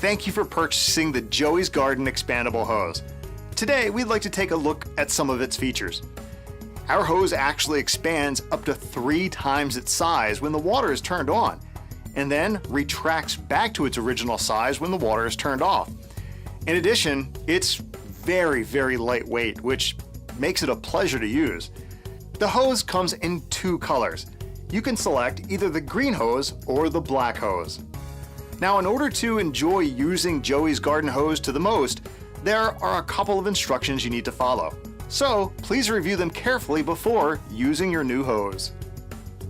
Thank you for purchasing the Joey's Garden expandable hose. Today, we'd like to take a look at some of its features. Our hose actually expands up to 3 times its size when the water is turned on, and then retracts back to its original size when the water is turned off. In addition, it's very, very lightweight, which makes it a pleasure to use. The hose comes in 2 colors. You can select either the green hose or the black hose. Now, in order to enjoy using Joey's Garden hose to the most, there are a couple of instructions you need to follow. So please review them carefully before using your new hose.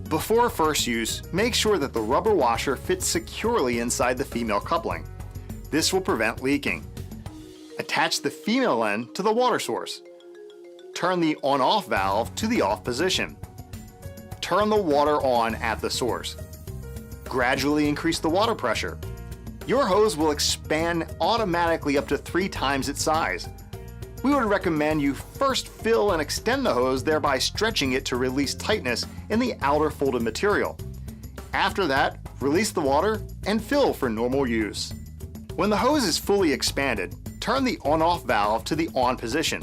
Before first use, make sure that the rubber washer fits securely inside the female coupling. This will prevent leaking. Attach the female end to the water source. Turn the on-off valve to the off position. Turn the water on at the source. Gradually increase the water pressure. Your hose will expand automatically up to 3 times its size. We would recommend you first fill and extend the hose, thereby stretching it to release tightness in the outer folded material. After that, release the water and fill for normal use. When the hose is fully expanded, turn the on-off valve to the on position.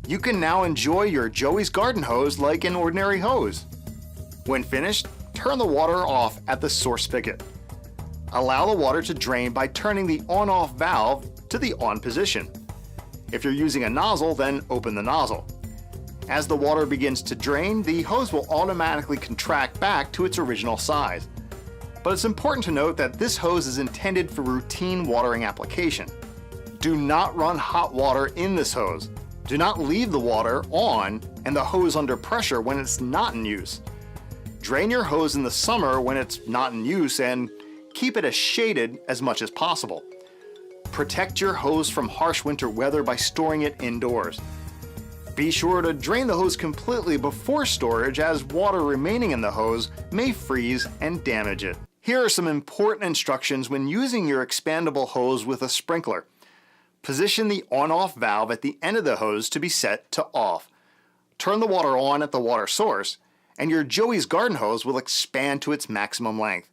You can now enjoy your Joey's Garden hose like an ordinary hose. When finished, turn the water off at the source spigot. Allow the water to drain by turning the on-off valve to the on position. If you're using a nozzle, then open the nozzle. As the water begins to drain, the hose will automatically contract back to its original size. But it's important to note that this hose is intended for routine watering application. Do not run hot water in this hose. Do not leave the water on and the hose under pressure when it's not in use. Drain your hose in the summer when it's not in use and keep it as shaded as much as possible. Protect your hose from harsh winter weather by storing it indoors. Be sure to drain the hose completely before storage, as water remaining in the hose may freeze and damage it. Here are some important instructions when using your expandable hose with a sprinkler. Position the on-off valve at the end of the hose to be set to off. Turn the water on at the water source, and your Joey's Garden hose will expand to its maximum length.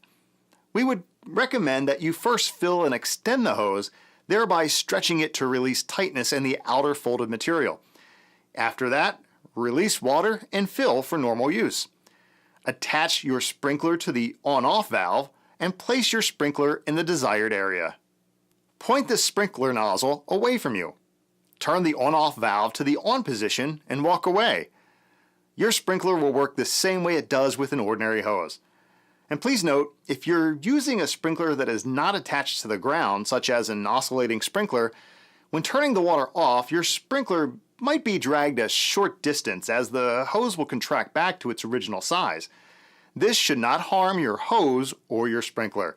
We would recommend that you first fill and extend the hose, thereby stretching it to release tightness in the outer folded material. After that, release water and fill for normal use. Attach your sprinkler to the on-off valve and place your sprinkler in the desired area. Point the sprinkler nozzle away from you. Turn the on-off valve to the on position and walk away. Your sprinkler will work the same way it does with an ordinary hose. And please note, if you're using a sprinkler that is not attached to the ground, such as an oscillating sprinkler, when turning the water off, your sprinkler might be dragged a short distance as the hose will contract back to its original size. This should not harm your hose or your sprinkler.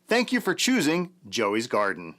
Thank you for choosing Joey's Garden.